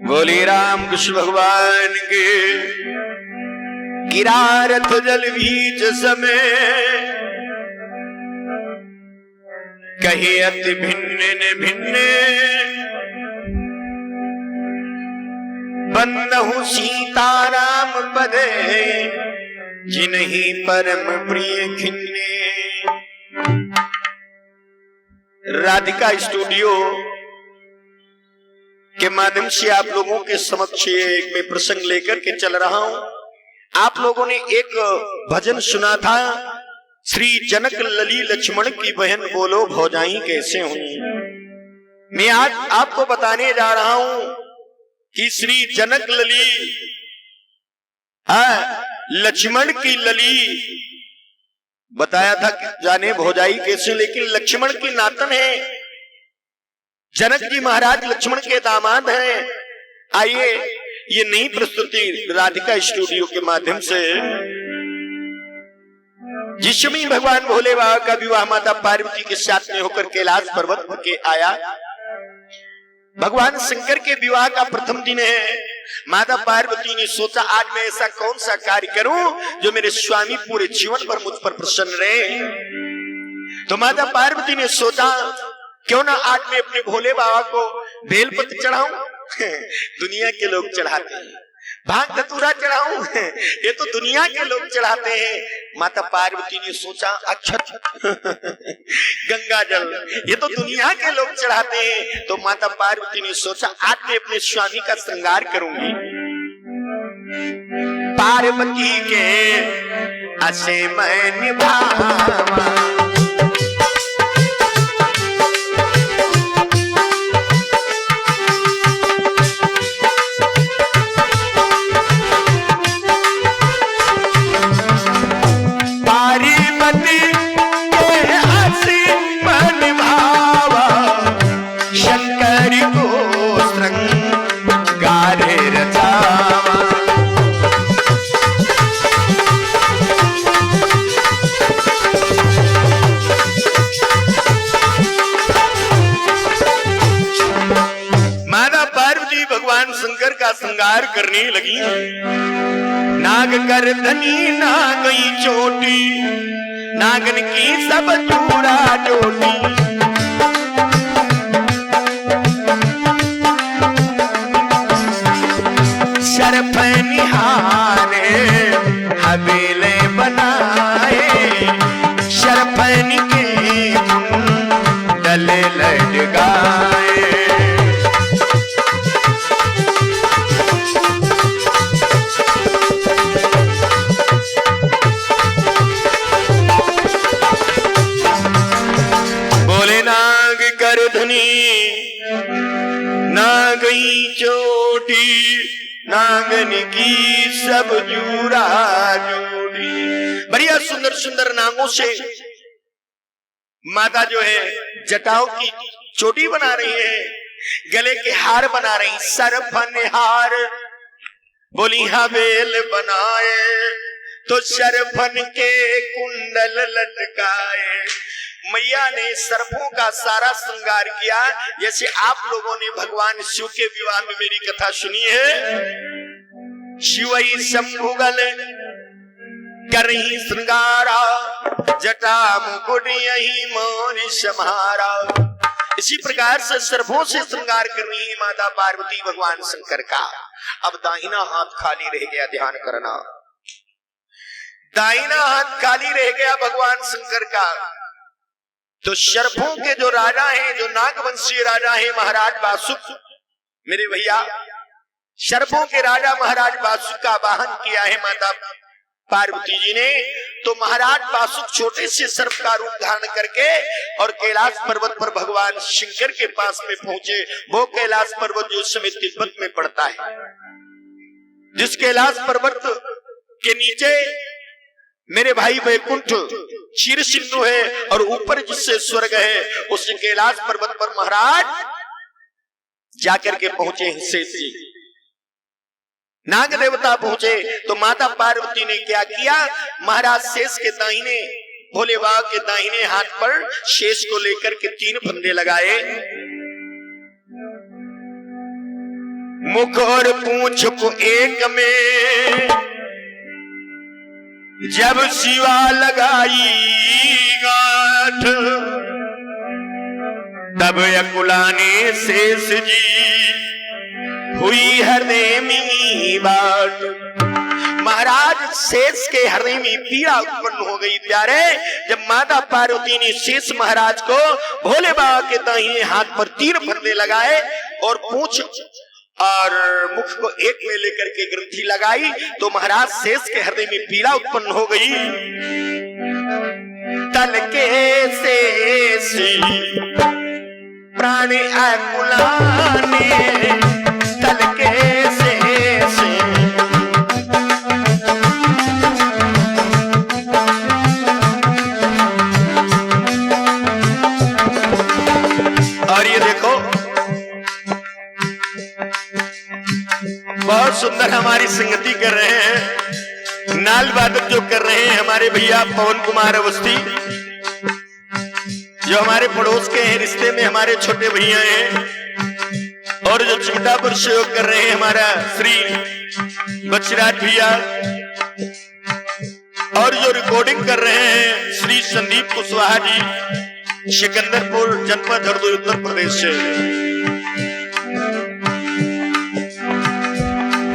बोले राम कृष्ण भगवान के। गिरारथ जल बीच समय कहे अति भिन्न भिन्न बंदहु सीताराम पदे जिन्हीं परम प्रिय खिन्ने। राधिका स्टूडियो के माध्यम से आप लोगों के समक्ष एक मैं प्रसंग लेकर के चल रहा हूं। आप लोगों ने एक भजन सुना था, श्री जनक लली लक्ष्मण की बहन बोलो भौजाई कैसे हुई। मैं आज आपको बताने जा रहा हूं कि श्री जनक लली लक्ष्मण की लली बताया था कि जाने भौजाई कैसे, लेकिन लक्ष्मण की नातन है, जनक जी महाराज लक्ष्मण के दामाद हैं। आइए ये नई प्रस्तुति राधिका स्टूडियो के माध्यम से, जिस समय भगवान भोले बाबा का विवाह माता पार्वती के साथ में होकर कैलाश पर्वत के आया, भगवान शंकर के विवाह का प्रथम दिन है। माता पार्वती ने सोचा आज मैं ऐसा कौन सा कार्य करूं जो मेरे स्वामी पूरे जीवन पर मुझ पर प्रसन्न रहे। तो माता पार्वती ने सोचा क्यों ना आज मैं अपने भोले बाबा को बेलपत्र चढ़ाऊं। दुनिया के लोग चढ़ाते हैं, भांग धतूरा चढ़ाऊं, ये तो दुनिया के लोग चढ़ाते हैं। माता पार्वती ने सोचा अच्छा गंगा जल, ये तो दुनिया के लोग चढ़ाते हैं। तो माता पार्वती ने सोचा आज मैं अपने स्वामी का श्रृंगार करूंगी। पार्वती के असे मैं निभावा श्रृंगार करने लगी। नाग कर धनी नागई चोटी, नागन की सब चूड़ा चोटी। शरफ निहारे हवेले बनाए, शरफन के डले लटकाए। नागई चोटी, नागन की सब जूरा जोड़ी। बढ़िया सुंदर सुंदर नागों से माता जो है जटाओं की चोटी बना रही है, गले के हार बना रही। सरफन हार बोली हवेल बनाए, तो सरफन के कुंडल लटकाए। मैया ने सर्पों का सारा श्रृंगार किया। जैसे आप लोगों ने भगवान शिव के विवाह में मेरी कथा सुनी है, शिवई शंभुगल करही श्रृंगारा, जटा मुकुट यही मोर सम्हारा। इसी प्रकार से सर्पों से श्रृंगार कर रही है माता पार्वती भगवान शंकर का। अब दाहिना हाथ खाली रह गया, ध्यान करना, दाहिना हाथ खाली रह गया भगवान शंकर का। तो सर्पों के जो राजा हैं, जो नागवंशीय राजा हैं महाराज बासुक, मेरे भैया सर्पों के राजा महाराज बासुक का वाहन किया है माता पार्वती जी ने। तो महाराज बासुक छोटे से सर्प का रूप धारण करके और कैलाश पर्वत पर भगवान शंकर के पास में पहुंचे। वो कैलाश पर्वत जो इस समय तिब्बत में पड़ता है, जिस कैलाश पर्वत के नीचे मेरे भाई वैकुंठ क्षीर सिंधु है और ऊपर जिससे स्वर्ग है, उस कैलाश पर्वत पर महाराज जाकर के पहुंचे हैं शेष जी। नाग देवता पहुंचे तो माता पार्वती ने क्या किया, महाराज शेष के दाहिने, भोले बाबा के दाहिने हाथ पर शेष को लेकर के 3 फंदे लगाए। मुख और पूंछ को एक में जब शिवा लगाई गांठ, तब अकुलाने शेष जी हुई हृदय में बाट। महाराज शेष के हृदय में पीड़ा उत्पन्न हो गई प्यारे, जब माता पार्वती ने शेष महाराज को भोले बाबा के दाहिने हाथ पर तीर फंदे लगाए और पूंछ और मुख को एक में लेकर के ग्रंथि लगाई, तो महाराज शेष के हृदय में पीड़ा उत्पन्न हो गई। तल के शेष प्राण अकुलाने, तल के शेष और ये देखो बहुत सुंदर हमारी संगति कर रहे हैं, नाल वादक जो कर रहे हैं हमारे भैया पवन कुमार अवस्थी, जो हमारे पड़ोस के हैं, रिश्ते में हमारे छोटे भैया हैं, और जो चिमटा पर सहयोग कर रहे हैं हमारा श्री बचराज भैया, और जो रिकॉर्डिंग कर रहे हैं श्री संदीप कुशवाहा जी, सिकंदरपुर जनपद हरदोई उत्तर प्रदेश से।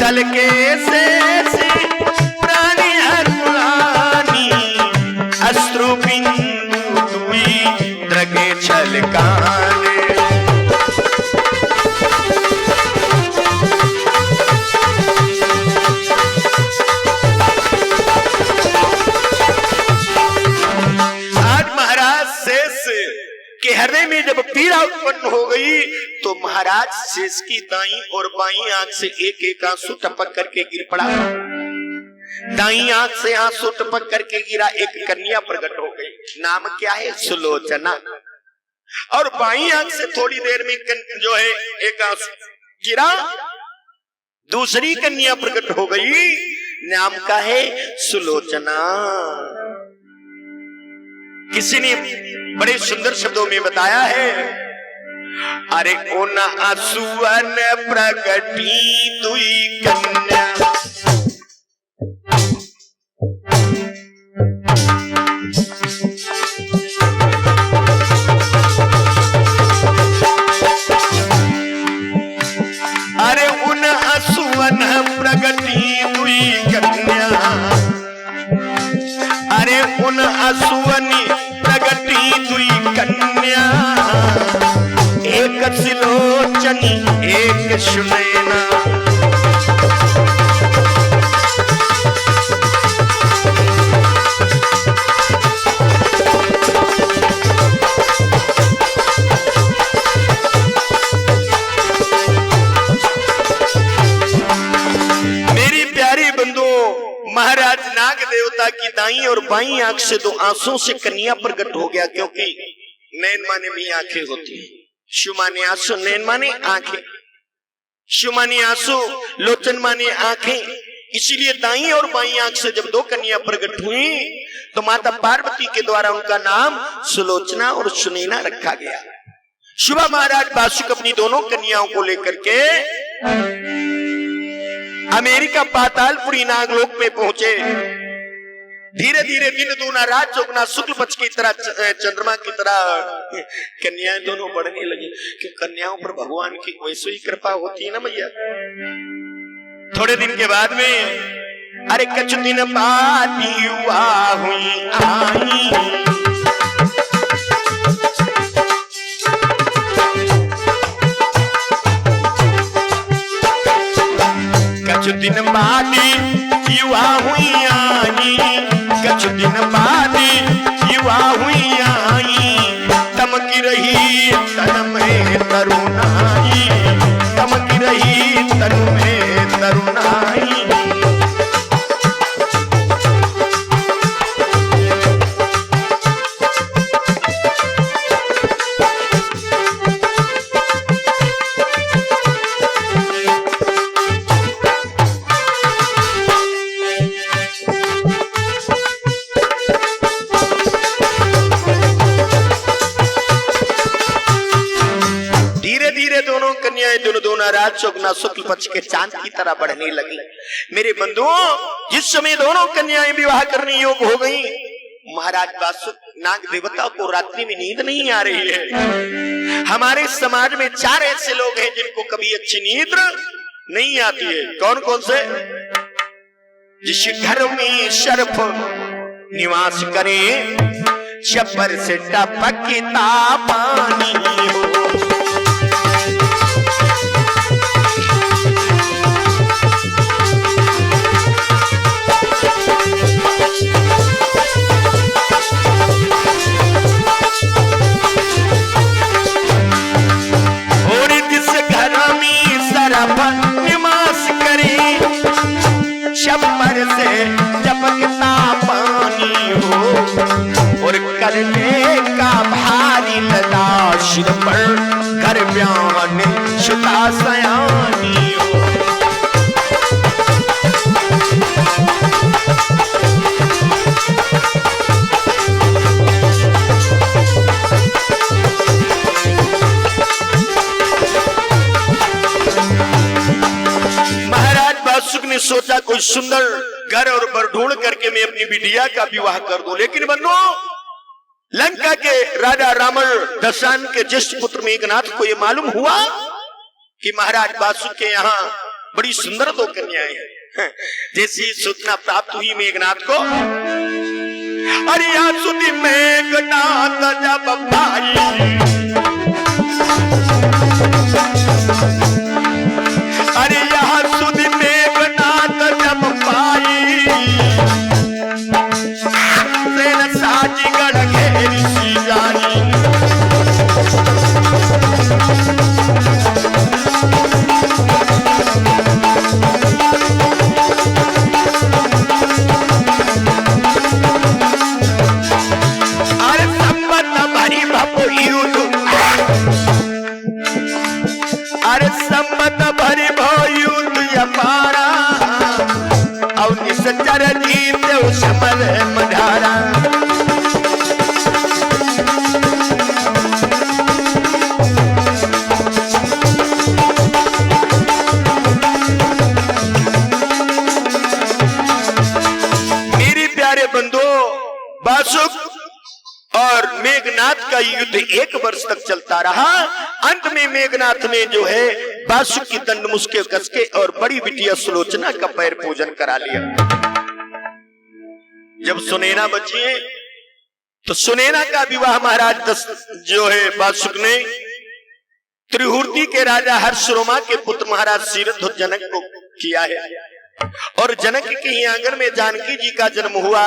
तल के शेष प्राणी अकुलानी, अश्रु बिंदु दुई द्रगे छलकाने। आज महाराज शेष के हृदय में जब पीड़ा उत्पन्न हो गई, तो महाराज शेष की दाईं और बाईं आंख से एक एक आंसू टपक करके गिर पड़ा। दाईं आंख से आंसू टपक करके गिरा, एक कन्या प्रकट हो गई, नाम क्या है? सुलोचना। और बाईं आंख से थोड़ी देर में जो है एक आंसू गिरा, दूसरी कन्या प्रकट हो गई, नाम का है सुलोचना। किसी ने बड़े सुंदर शब्दों में बताया है, अरे कोना आंसुअन प्रगटी दुई कन्या, अरे उन आंसुअन प्रगटी दुई कन्या, अरे उन आंसुअनी प्रगटी दुई कन्या, एक सिलोचनी एक सुनैना। मेरी प्यारी बंधुओं, महाराज नाग देवता की दाईं और बाईं आंख से दो आंसू से कन्या प्रकट हो गया, क्योंकि नैन माने भी आंखें होती है। शु माने आंसू, नैन माने आंखें, शु माने आंसू, लोचन माने आंखें। इसीलिए दाईं और बाईं आंख से जब दो कन्या प्रकट हुई, तो माता पार्वती के द्वारा उनका नाम सुलोचना और सुनैना रखा गया। शुभा महाराज बासुक अपनी दोनों कन्याओं को लेकर के अमेरिका पातालपुरी नागलोक में पहुंचे। धीरे धीरे दिन दूना रात चौगुना, शुक्ल पक्ष की तरह चंद्रमा की तरह कन्याएं दोनों बढ़ने लगी, कि कन्याओं पर भगवान की वैसे ही कृपा होती है ना भैया। थोड़े दिन के बाद में, अरे कछु दिन बाद युवा हुई आई, कछु दिन बाद युवा हुई आई, कछु दिन बाद युवा हुई आई, तमकी रही तन में तरुणाई, तमकी रही तन में तरुणाई। गुना रात चौगुना शुक्ल पक्ष के चांद की तरह बढ़ने लगी। मेरे बंधुओं, जिस समय दोनों कन्याएं विवाह करने योग्य हो गईं, महाराज वासुक नाग देवता को रात्रि में नींद नहीं आ रही है। हमारे समाज में 4 ऐसे लोग हैं जिनको कभी अच्छी नींद नहीं आती है। कौन कौन से? जिस घर में सर्प निवास करे, छप्पर से टपकता पानी हो। और जिस घर में सर्प निवास करे, छप्पर से टपकता पानी हो। और करने का भारी लदा सिर पर, घर ब्यान सुता सयानी हो। महाराज वासुक ने सोचा कोई सुंदर घर और बर ढूंढ करके मैं अपनी बिटिया का विवाह कर दूं। लेकिन बंधु, लंका के राजा रावण दशान के ज्येष्ठ पुत्र मेघनाथ को यह मालूम हुआ कि महाराज वासुक के यहाँ बड़ी सुंदर 2 कन्याएं हैं। जैसी सूचना प्राप्त हुई मेघनाथ को, अरे यहाँ सुधी मेघनाथ जब भाई, अरे यहाँ सुधी मेघनाथ जब पाई, साजी गढ़ घेरी सी जानी। अरे संबत भरी बापू युद्ध, अरे संबत भरी भो युद्ध यमारा, और निश्चर जीत समर मझारा। मेरे प्यारे बंधु, वासुक और मेघनाथ का युद्ध 1 वर्ष तक चलता रहा। अंत में मेघनाथ ने जो है वासुक की दंड मुस्के कसके और बड़ी बिटिया सुलोचना का पैर पूजन करा लिया। जब सुनैना बची है तो सुनैना का विवाह महाराज जो है वासुक ने त्रिहुर्ती के राजा हर्षरोमा के पुत्र महाराज शीरध्वज जनक को किया है। और जनक के ही आंगन में जानकी जी का जन्म हुआ।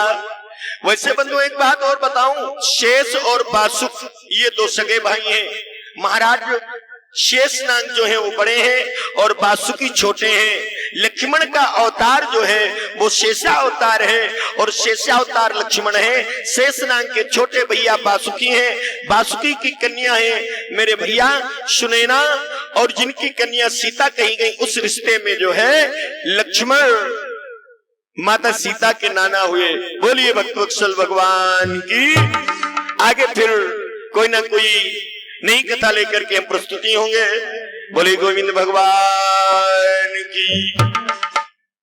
वैसे बंधु एक बात और बताऊं, शेष और वासुक ये 2 सगे भाई हैं। महाराज शेषनाग जो है वो बड़े हैं और वासुकी छोटे हैं। लक्ष्मण का अवतार जो है वो शेषावतार है और शेषावतार लक्ष्मण है। शेषनाग के छोटे भैया वासुकी हैं। वासुकी की कन्या है मेरे भैया सुनैना, और जिनकी कन्या सीता कही गई, उस रिश्ते में जो है लक्ष्मण माता सीता के नाना हुए। बोलिए भक्तवत्सल भगवान की। आगे फिर कोई ना कोई नई कथा लेकर के हम प्रस्तुति होंगे। बोलिए गोविंद भगवान की।